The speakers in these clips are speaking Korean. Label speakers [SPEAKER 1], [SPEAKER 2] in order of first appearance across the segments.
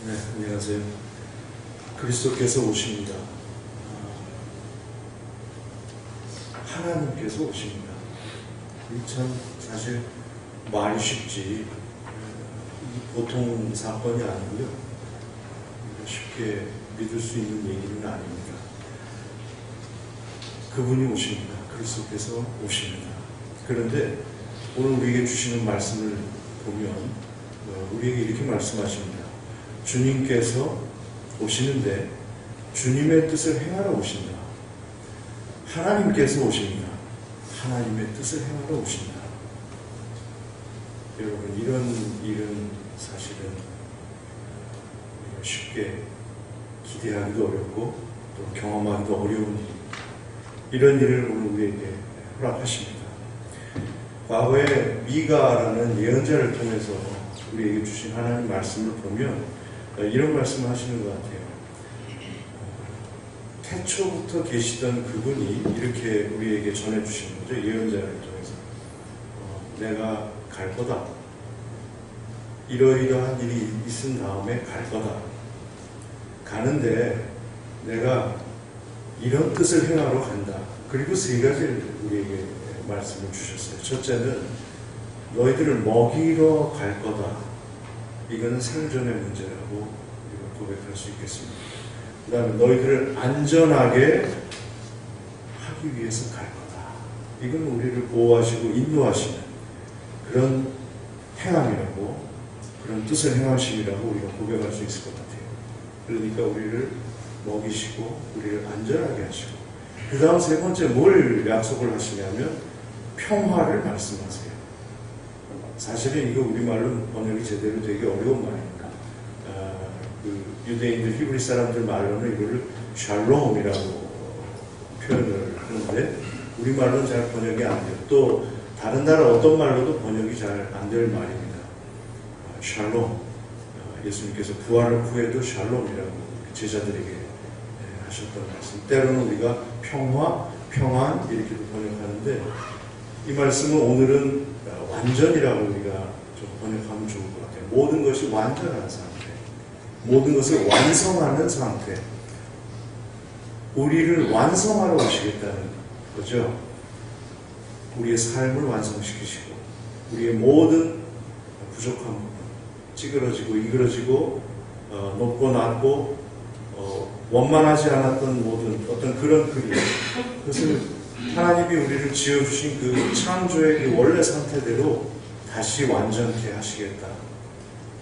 [SPEAKER 1] 네, 안녕하세요. 그리스도께서 오십니다. 하나님께서 오십니다. 이 참 사실 말이 쉽지 보통 사건이 아니고요. 쉽게 믿을 수 있는 얘기는 아닙니다. 그분이 오십니다. 그리스도께서 오십니다. 그런데 오늘 우리에게 주시는 말씀을 보면 우리에게 이렇게 말씀하십니다. 주님께서 오시는데 주님의 뜻을 행하러 오신다. 하나님께서 오십니다. 하나님의 뜻을 행하러 오신다. 여러분, 이런 일은 사실은 우리가 쉽게 기대하기도 어렵고 또 경험하기도 어려운 일, 이런 일을 오늘 우리에게 허락하십니다. 과거에 미가라는 예언자를 통해서 우리에게 주신 하나님 말씀을 보면 이런 말씀을 하시는 것 같아요. 태초부터 계시던 그분이 이렇게 우리에게 전해주신 거죠. 예언자를 통해서. 내가 갈 거다. 이러이러한 일이 있은 다음에 갈 거다. 가는데 내가 이런 뜻을 행하러 간다. 그리고 세 가지를 우리에게 말씀을 주셨어요. 첫째는 너희들을 먹이러 갈 거다. 이거는 생존의 문제라고 우리가 고백할 수 있겠습니다. 그 다음에 너희들을 안전하게 하기 위해서 갈 거다. 이건 우리를 보호하시고 인도하시는 그런 행함이라고, 그런 뜻을 행하심이라고 우리가 고백할 수 있을 것 같아요. 그러니까 우리를 먹이시고 우리를 안전하게 하시고, 그 다음 세 번째 뭘 약속을 하시냐면 평화를 말씀하세요. 사실은 이거 우리말로 번역이 제대로 되기 어려운 말입니다. 그 유대인들, 히브리 사람들 말로는 이거를 샬롬이라고 표현을 하는데 우리말로는 잘 번역이 안 돼요. 또 다른 나라 어떤 말로도 번역이 잘 안 될 말입니다. 샬롬, 예수님께서 부활을 후에도 샬롬이라고 제자들에게 하셨던 말씀. 때로는 우리가 평화, 평안 이렇게도 번역하는데 이 말씀은 오늘은 완전이라고 우리가 좀 번역하면 좋을 것 같아요. 모든 것이 완전한 상태, 모든 것을 완성하는 상태, 우리를 완성하러 오시겠다는 거죠. 우리의 삶을 완성시키시고 우리의 모든 부족한 부분, 찌그러지고 이그러지고 높고 낮고 원만하지 않았던 모든 어떤 그런 그림, 그것을 하나님이 우리를 지어주신 그 창조의 그 원래 상태대로 다시 완전케 하시겠다.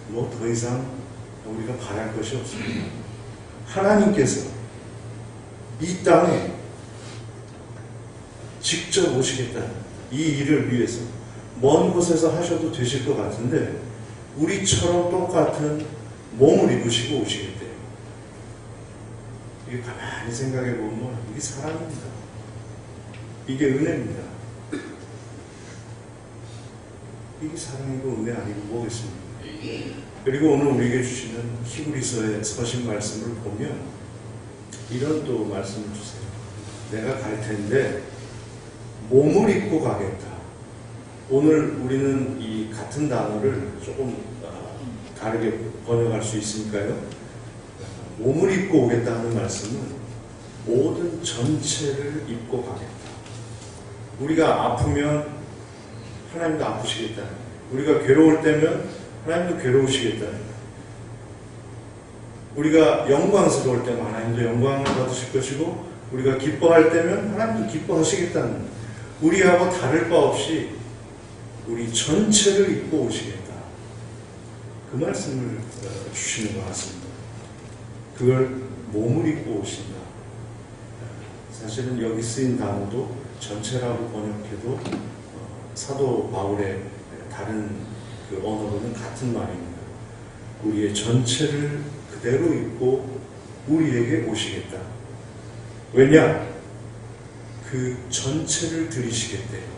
[SPEAKER 1] 뭐 더 이상 우리가 바랄 것이 없습니다. 하나님께서 이 땅에 직접 오시겠다. 이 일을 위해서 먼 곳에서 하셔도 되실 것 같은데 우리처럼 똑같은 몸을 입으시고 오시겠대요. 이게 가만히 생각해 보면 이게 사랑입니다. 이게 은혜입니다. 이게 사랑이고 은혜 아니고 뭐겠습니까? 그리고 오늘 우리에게 주시는 히브리서의 서신 말씀을 보면 이런 또 말씀을 주세요. 내가 갈 텐데 몸을 입고 가겠다. 오늘 우리는 이 같은 단어를 조금 다르게 번역할 수 있으니까요. 몸을 입고 오겠다는 말씀은 모든 전체를 입고 가겠다. 우리가 아프면 하나님도 아프시겠다. 우리가 괴로울 때면 하나님도 괴로우시겠다. 우리가 영광스러울 때면 하나님도 영광을 받으실 것이고 우리가 기뻐할 때면 하나님도 기뻐하시겠다는, 우리하고 다를 바 없이 우리 전체를 입고 오시겠다. 그 말씀을 주시는 것 같습니다. 그걸 몸을 입고 오신다. 사실은 여기 쓰인 단어도 전체라고 번역해도 사도 바울의 다른 그 언어로는 같은 말입니다. 우리의 전체를 그대로 입고 우리에게 오시겠다. 왜냐? 그 전체를 드리시겠대요.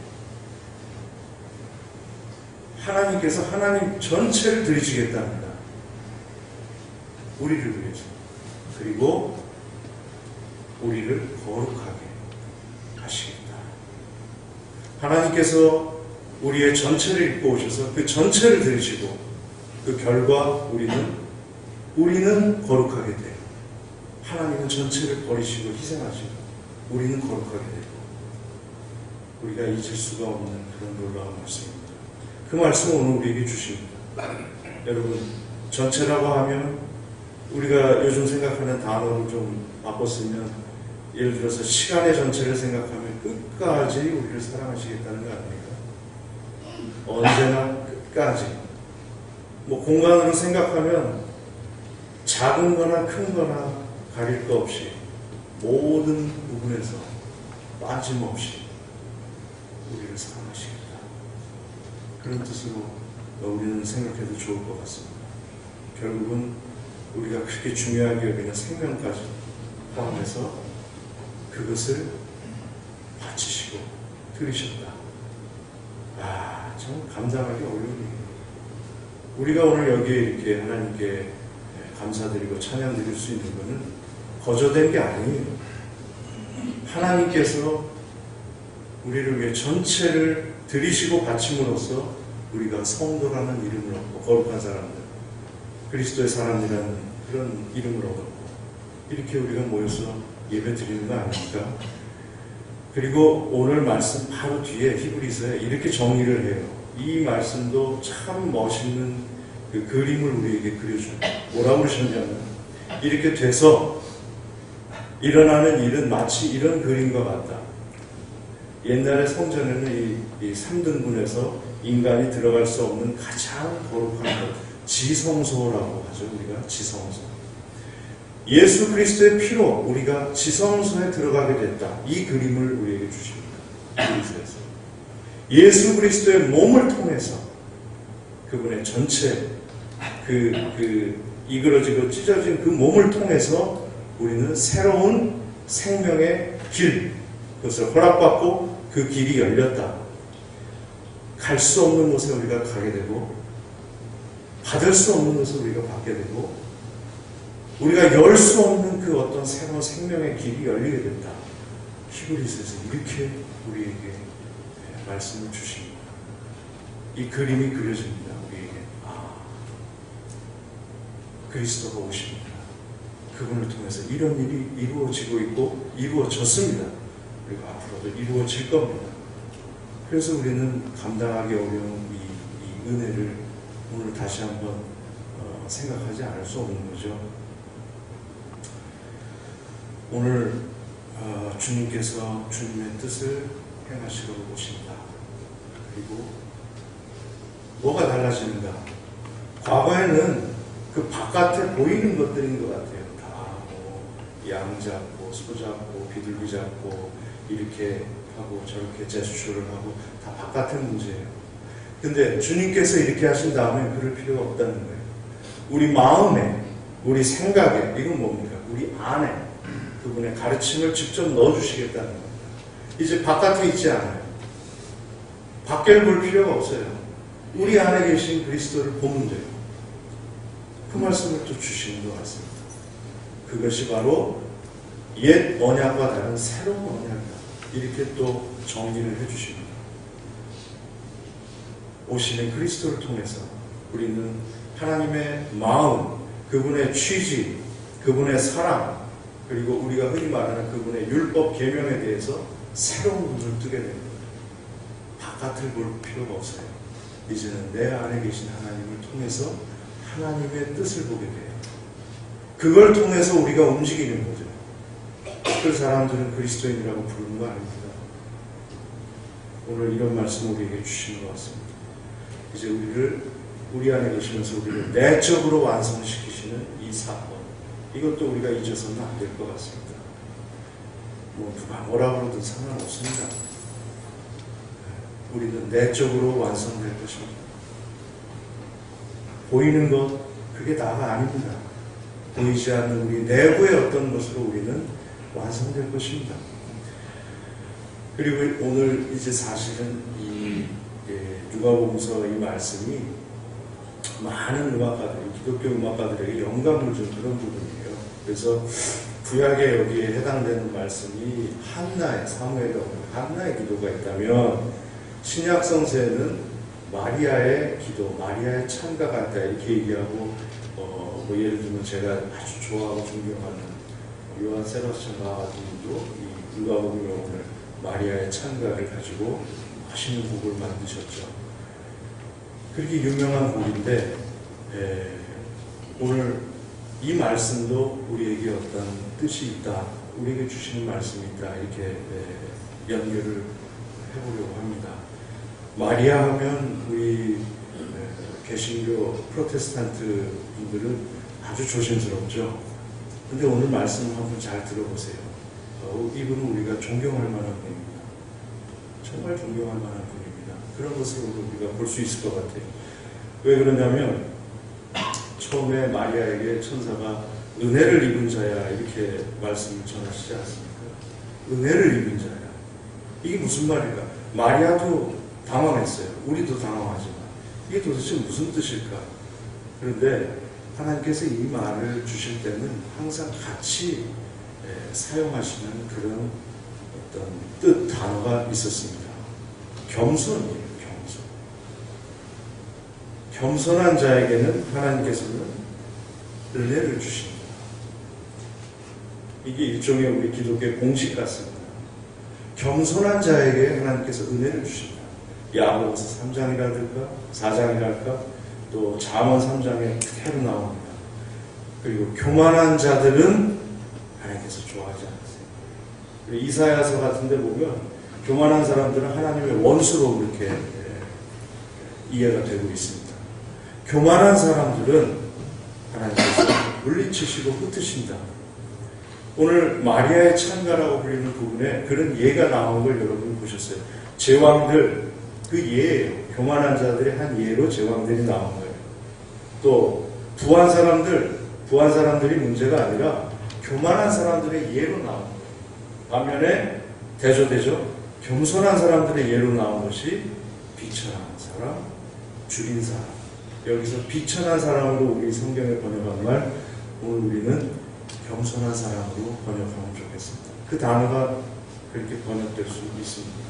[SPEAKER 1] 하나님께서 하나님 전체를 드리시겠답니다. 우리를 위해서. 그리고 우리를 거룩하게 하시겠다. 하나님께서 우리의 전체를 입고 오셔서 그 전체를 드리시고 그 결과 우리는 우리는 거룩하게 되고 하나님은 전체를 버리시고 희생하시고 우리는 거룩하게 되고 우리가 잊을 수가 없는 그런 놀라운 말씀입니다. 그 말씀을 오늘 우리에게 주십니다. 여러분, 전체라고 하면 우리가 요즘 생각하는 단어를 좀 바꿨으면 예를 들어서 시간의 전체를 생각하면 끝까지 우리를 사랑하시겠다는 거 아닙니까? 언제나 끝까지. 뭐 공간으로 생각하면 작은 거나 큰 거나 가릴 거 없이 모든 부분에서 빠짐없이 우리를 사랑하시겠다. 그런 뜻으로 우리는 생각해도 좋을 것 같습니다. 결국은 우리가 그렇게 중요하게 여기는 생명까지 포함해서 그것을 바치시고 들으셨다. 참 감당하기 어려운 일이에요. 우리가 오늘 여기에 이렇게 하나님께 감사드리고 찬양 드릴 수 있는 것은 거저된 게 아니에요. 하나님께서 우리를 위해 전체를 드리시고 바침으로써 우리가 성도라는 이름을 얻고 거룩한 사람들, 그리스도의 사람이라는 그런 이름을 얻었고 이렇게 우리가 모여서 예배 드리는 거 아닙니까? 그리고 오늘 말씀 바로 뒤에 히브리서에 이렇게 정리를 해요. 이 말씀도 참 멋있는 그 그림을 우리에게 그려줘요. 뭐라고 그러셨냐면 이렇게 돼서 일어나는 일은 마치 이런 그림과 같다. 옛날에 성전에는 이 3등분에서 인간이 들어갈 수 없는 가장 거룩한 것, 지성소라고 하죠. 우리가 지성소. 예수 그리스도의 피로 우리가 지성소에 들어가게 됐다. 이 그림을 우리에게 주십니다. 그리스도에서. 예수 그리스도의 몸을 통해서 그분의 전체 이그러지고 찢어진 그 몸을 통해서 우리는 새로운 생명의 길, 그것을 허락받고 그 길이 열렸다. 갈 수 없는 곳에 우리가 가게 되고 받을 수 없는 것을 우리가 받게 되고 우리가 열 수 없는 그 어떤 새로운 생명의 길이 열리게 된다. 히브리서에서 이렇게 우리에게 말씀을 주십니다. 이 그림이 그려집니다. 우리에게. 그리스도가 오십니다. 그분을 통해서 이런 일이 이루어지고 있고 이루어졌습니다. 그리고 앞으로도 이루어질 겁니다. 그래서 우리는 감당하기 어려운 이 은혜를 오늘 다시 한번 생각하지 않을 수 없는 거죠. 오늘 주님께서 주님의 뜻을 행하시러 오신다. 그리고 뭐가 달라지는가? 과거에는 그 바깥에 보이는 것들인 것 같아요. 양 잡고 소 잡고 비둘기 잡고 이렇게 하고 저렇게 제스처를 하고 다 바깥의 문제예요. 근데 주님께서 이렇게 하신 다음에 그럴 필요가 없다는 거예요. 우리 마음에, 우리 생각에, 이건 뭡니까? 우리 안에 그분의 가르침을 직접 넣어주시겠다는 겁니다. 이제 바깥에 있지 않아요. 밖을 볼 필요가 없어요. 우리 안에 계신 그리스도를 보면 돼요. 그 말씀을 또 주시는 것 같습니다. 그것이 바로 옛 언약과 다른 새로운 언약이다. 이렇게 또 정리를 해주십니다. 오시는 그리스도를 통해서 우리는 하나님의 마음, 그분의 취지, 그분의 사랑, 그리고 우리가 흔히 말하는 그분의 율법 계명에 대해서 새로운 눈을 뜨게 됩니다. 바깥을 볼 필요가 없어요. 이제는 내 안에 계신 하나님을 통해서 하나님의 뜻을 보게 돼요. 그걸 통해서 우리가 움직이는 거죠. 그 사람들은 그리스도인이라고 부르는 거 아닙니다. 오늘 이런 말씀을 우리에게 주시는 것 같습니다. 이제 우리 안에 계시면서 우리를 내적으로 완성시키시는 이 사건, 이것도 우리가 잊어서는 안 될 것 같습니다. 누가 뭐라 그러든 상관없습니다. 우리는 내적으로 완성될 것입니다. 보이는 것, 그게 다가 아닙니다. 보이지 않는 우리 내부의 어떤 것으로 우리는 완성될 것입니다. 그리고 오늘 이제 사실은 이 누가복음서 이 말씀이 많은 음악가들, 기독교 음악가들에게 영감을 준 그런 부분이에요. 그래서 구약에 여기에 해당되는 말씀이 사무엘에 오는 한나의 기도가 있다면 신약 성서에는 마리아의 기도, 마리아의 찬가가 있다 이렇게 얘기하고 뭐 예를 들면 제가 아주 좋아하고 존경하는 요한 세바스찬 바 같은 분도 이 누가복음에 오늘 마리아의 찬가를 가지고 멋있는 곡을 만드셨죠. 그렇게 유명한 곡인데 오늘 이 말씀도 우리에게 어떤 뜻이 있다, 우리에게 주시는 말씀이 있다, 이렇게 연결을 해보려고 합니다. 마리아 하면 우리 개신교 프로테스탄트 분들은 아주 조심스럽죠. 근데 오늘 말씀을 한번 잘 들어보세요. 이분은 우리가 존경할 만한 분입니다. 정말 존경할 만한 분입니다. 그런 것을 우리가 볼 수 있을 것 같아요. 왜 그러냐면 처음에 마리아에게 천사가 은혜를 입은 자야 이렇게 말씀을 전하시지 않습니까? 은혜를 입은 자야. 이게 무슨 말일까? 마리아도 당황했어요. 우리도 당황하지만 이게 도대체 무슨 뜻일까? 그런데 하나님께서 이 말을 주실 때는 항상 같이 사용하시는 그런 어떤 뜻, 단어가 있었습니다. 겸손이에요, 겸손. 겸손한 자에게는 하나님께서는 은혜를 주십니다. 이게 일종의 우리 기독교의 공식 같습니다. 겸손한 자에게 하나님께서 은혜를 주십니다. 야고보서 3장이라든가 4장이랄까 또 잠언 3장에 그대로 나옵니다. 그리고 교만한 자들은 하나님께서 좋아하지 않으세요. 이사야서 같은 데 보면 교만한 사람들은 하나님의 원수로 그렇게 이해가 되고 있습니다. 교만한 사람들은 하나님께서 물리치시고 흩으신다. 오늘 마리아의 찬가라고 불리는 부분에 그런 예가 나온 걸 여러분 보셨어요. 제왕들, 그 예예요. 교만한 자들의 한 예로 제왕들이 나온 거예요. 또 부한 사람들이 문제가 아니라 교만한 사람들의 예로 나온 거예요. 반면에 대조되죠. 겸손한 사람들의 예로 나온 것이 비천한 사람, 죽인 사람. 여기서 비천한 사람으로 우리 성경에 번역한 말, 오늘 우리는 겸손한 사람으로 번역하면 좋겠습니다. 그 단어가 그렇게 번역될 수 있습니다.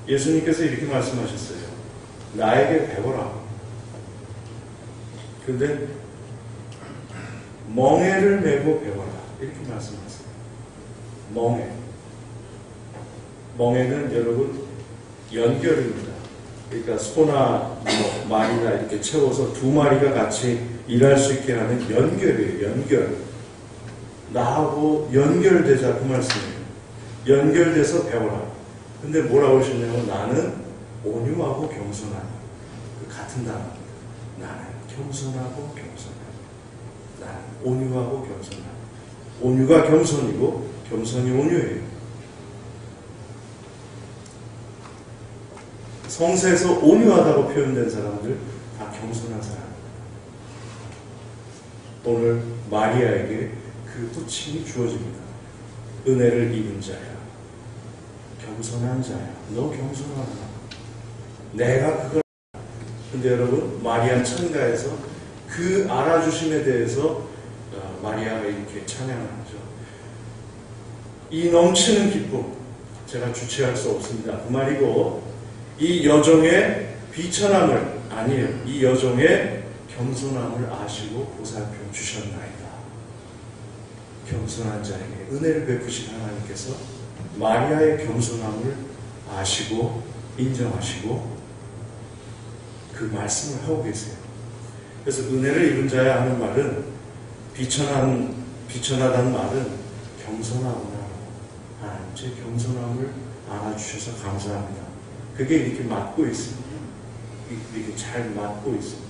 [SPEAKER 1] 예수님께서 이렇게 말씀하셨어요. 나에게 배워라. 그런데 멍에를 메고 배워라. 이렇게 말씀하세요. 멍에. 멍에는 여러분 연결입니다. 그러니까 소나 말이나 이렇게 채워서 두 마리가 같이 일할 수 있게 하는 연결이에요. 연결. 나하고 연결되자 그 말씀이에요. 연결돼서 배워라. 근데 뭐라고 하셨냐면 나는 온유하고 겸손한 그 같은 단어입니다. 나는 겸손하고 겸손한. 나는 온유하고 겸손한. 온유가 겸손이고 겸손이 온유예요. 성서에서 온유하다고 표현된 사람들 다 겸손한 사람입니다. 오늘 마리아에게 그 호칭이 주어집니다. 은혜를 입은 자야. 겸손한 자야. 너 겸손하구나. 내가 그걸. 근데 여러분 마리아 찬가에서 그 알아주심에 대해서 마리아가 이렇게 찬양하죠. 이 넘치는 기쁨 제가 주체할 수 없습니다. 그 말이고 이 여종의 비천함을 아니에요. 이 여종의 겸손함을 아시고 보살펴 주셨나이다. 겸손한 자에게 은혜를 베푸신 하나님께서 마리아의 겸손함을 아시고 인정하시고 그 말씀을 하고 계세요. 그래서 은혜를 입은 자야 하는 말은 비천하다는 말은 겸손하구나. 하나님 제 겸손함을 알아주셔서 감사합니다. 그게 이렇게 맞고 있습니다. 이렇게 잘 맞고 있습니다.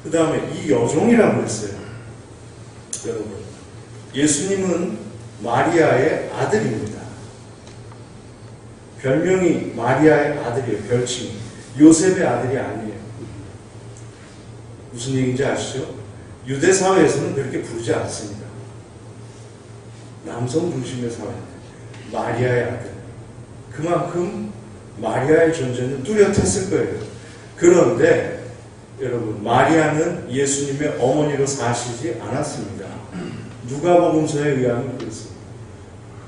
[SPEAKER 1] 그 다음에 이 여종이라고 했어요. 여러분 예수님은 마리아의 아들입니다. 별명이 마리아의 아들이에요. 별칭이. 요셉의 아들이 아니에요. 무슨 얘기인지 아시죠? 유대 사회에서는 그렇게 부르지 않습니다. 남성 중심의 사회인데 마리아의 아들. 그만큼 마리아의 존재는 뚜렷했을 거예요. 그런데 여러분 마리아는 예수님의 어머니로 사시지 않았습니다. 누가복음서에 의하면 그렇습니다.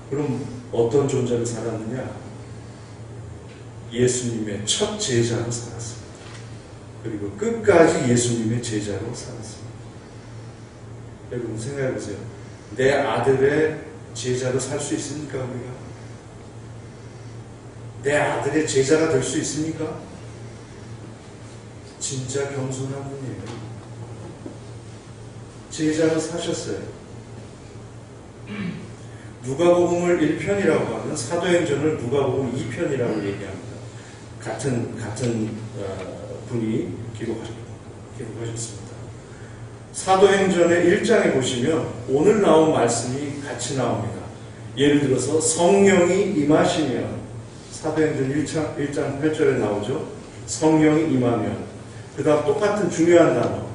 [SPEAKER 1] 그럼 어떤 존재로 살았느냐? 예수님의 첫 제자로 살았습니다. 그리고 끝까지 예수님의 제자로 살았습니다. 여러분 생각해 보세요. 내 아들의 제자로 살 수 있습니까? 우리가? 내 아들의 제자가 될 수 있습니까? 진짜 겸손한 분이에요. 제자로 사셨어요. 누가복음을 1편이라고 하면 사도행전을 누가복음 2편이라고 얘기합니다. 같은 분이 기록하셨습니다. 사도행전의 1장에 보시면 오늘 나온 말씀이 같이 나옵니다. 예를 들어서 성령이 임하시면, 사도행전 1장 8절에 나오죠. 성령이 임하면. 그 다음 똑같은 중요한 단어,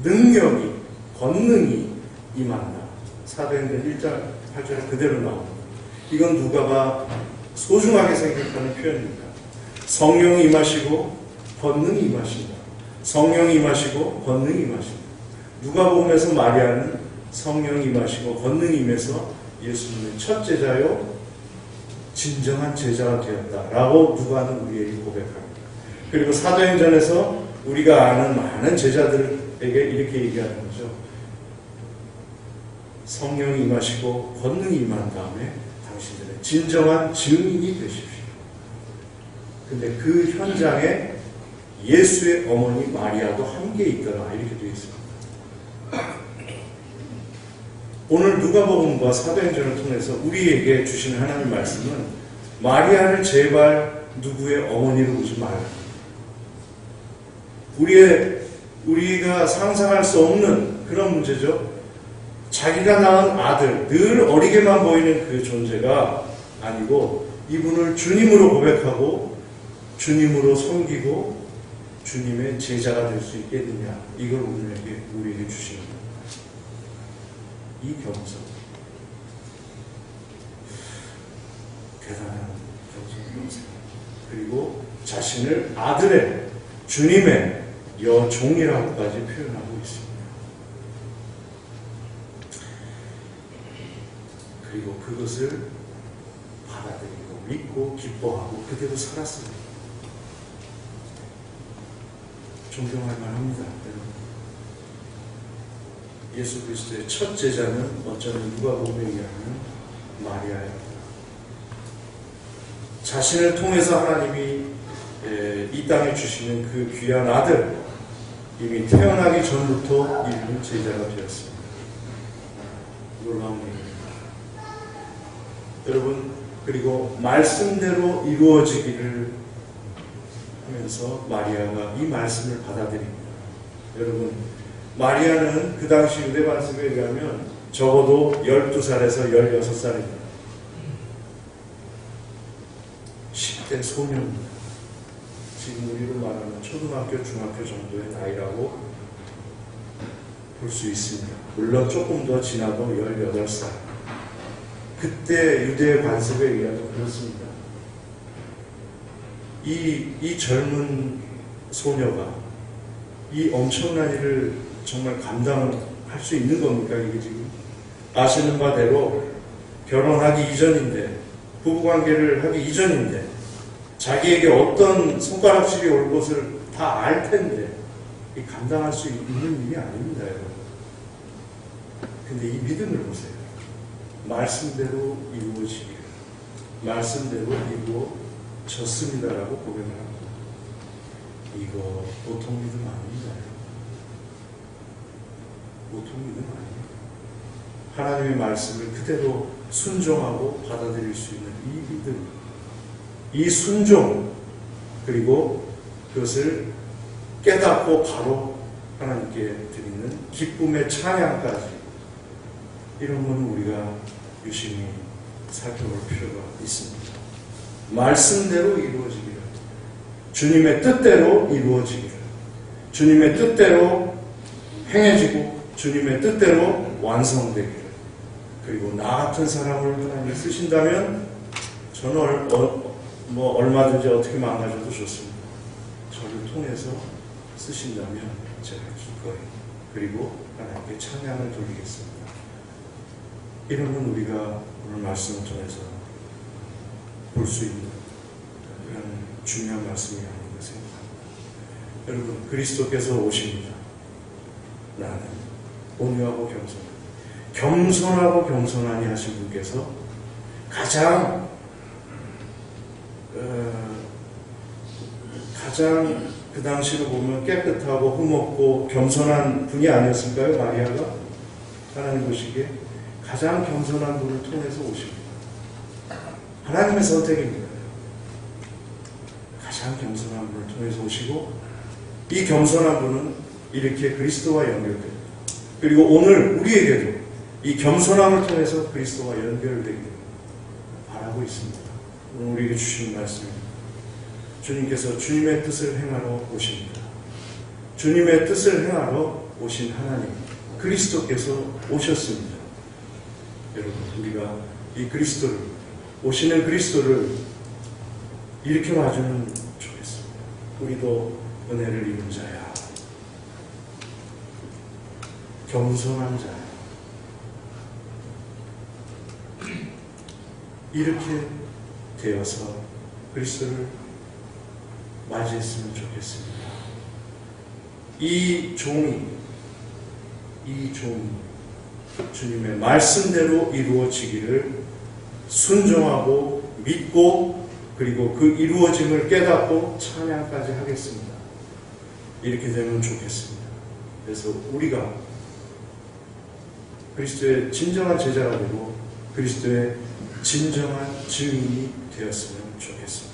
[SPEAKER 1] 능력이, 권능이 임한다. 사도행전 1장 8절에 그대로 나옵니다. 이건 누가가 소중하게 생각하는 표현입니다. 성령이 임하시고 권능이 임하신다. 성령이 임하시고 권능이 임하신다. 누가복음에서 마리아는 성령이 임하시고 권능이 임해서 예수님의 첫 제자요 진정한 제자가 되었다라고 누가는 우리에게 고백합니다. 그리고 사도행전에서 우리가 아는 많은 제자들에게 이렇게 얘기하는 거죠. 성령이 임하시고 권능이 임한 다음에 당신들의 진정한 증인이 되십시오. 근데 그 현장에 예수의 어머니 마리아도 함께 있더라, 이렇게 되어 있습니다. 오늘 누가복음과 사도행전을 통해서 우리에게 주시는 하나님의 말씀은 마리아를 제발 누구의 어머니로 보지 말라. 우리가 상상할 수 없는 그런 문제죠. 자기가 낳은 아들, 늘 어리게만 보이는 그 존재가 아니고 이분을 주님으로 고백하고 주님으로 섬기고 주님의 제자가 될 수 있겠느냐, 이걸 우리에게 주시는 겁니다. 이 겸손, 대단한 겸손, 그리고 자신을 아들의 주님의 여종이라고까지 표현하고 있습니다. 그리고 그것을 받아들이고 믿고 기뻐하고 그대로 살았습니다. 존경할 만합니다. 예수 그리스도의 첫 제자는 어쩌면 누가복음에 의하면 마리아였다. 자신을 통해서 하나님이 이 땅에 주시는 그 귀한 아들, 이미 태어나기 전부터 이루는 제자가 되었습니다. 놀라운 일입니다. 여러분, 그리고 말씀대로 이루어지기를 하면서 마리아가 이 말씀을 받아들입니다. 여러분, 마리아는 그 당시 유대 관습에 의하면 적어도 12살에서 16살입니다. 10대 소녀입니다. 지금 우리로 말하면 초등학교, 중학교 정도의 나이라고 볼 수 있습니다. 물론 조금 더 지나도 18살. 그때 유대의 관습에 의하면 그렇습니다. 이 젊은 소녀가 이 엄청난 일을 정말 감당할 수 있는 겁니까? 이게 지금 아시는 바대로 결혼하기 이전인데, 부부관계를 하기 이전인데, 자기에게 어떤 손가락질이 올 것을 다 알 텐데 이 감당할 수 있는 일이 아닙니다, 여러분. 근데 이 믿음을 보세요. 말씀대로 이루어지기를, 말씀대로 이루어졌습니다라고 고백을 합니다. 이거 보통 믿음 아닙니다. 보통 믿음 아닙니다. 하나님의 말씀을 그대로 순종하고 받아들일 수 있는 이 믿음, 이 순종, 그리고 그것을 깨닫고 바로 하나님께 드리는 기쁨의 찬양까지, 이런 건 우리가 유심히 살펴볼 필요가 있습니다. 말씀대로 이루어지기를, 주님의 뜻대로 이루어지기를, 주님의 뜻대로 행해지고 주님의 뜻대로 완성되기를, 그리고 나 같은 사람을 하나님이 쓰신다면 저는 얼마든지 어떻게 망가져도 좋습니다. 저를 통해서 쓰신다면 제가 기꺼이, 그리고 하나님께 찬양을 돌리겠습니다. 이런 건 우리가 오늘 말씀을 통해서 볼 수 있는 그런 중요한 말씀이 아닌가 생각합니다. 여러분, 그리스도께서 오십니다. 나는 온유하고 겸손하고 겸손하니 하신 분께서 가장 그 당시로 보면 깨끗하고 흠없고 겸손한 분이 아니었을까요? 마리아가 하나님 보시기에 가장 겸손한 분을 통해서 오십니다. 하나님의 선택입니다. 가장 겸손한 분을 통해서 오시고, 이 겸손한 분은 이렇게 그리스도와 연결됩니다. 그리고 오늘 우리에게도 이 겸손함을 통해서 그리스도와 연결되기를 바라고 있습니다. 오늘 우리에게 주신 말씀입니다. 주님께서 주님의 뜻을 행하러 오십니다. 주님의 뜻을 행하러 오신 하나님, 그리스도께서 오셨습니다. 여러분, 우리가 이 그리스도를, 오시는 그리스도를 이렇게 봐주면 좋겠습니다. 우리도 은혜를 입은 자야, 겸손한 자야, 이렇게 되어서 그리스도를 맞이했으면 좋겠습니다. 이 종이 주님의 말씀대로 이루어지기를 순종하고 믿고, 그리고 그 이루어짐을 깨닫고 찬양까지 하겠습니다. 이렇게 되면 좋겠습니다. 그래서 우리가 그리스도의 진정한 제자가 되고 그리스도의 진정한 증인이 되었으면 좋겠습니다.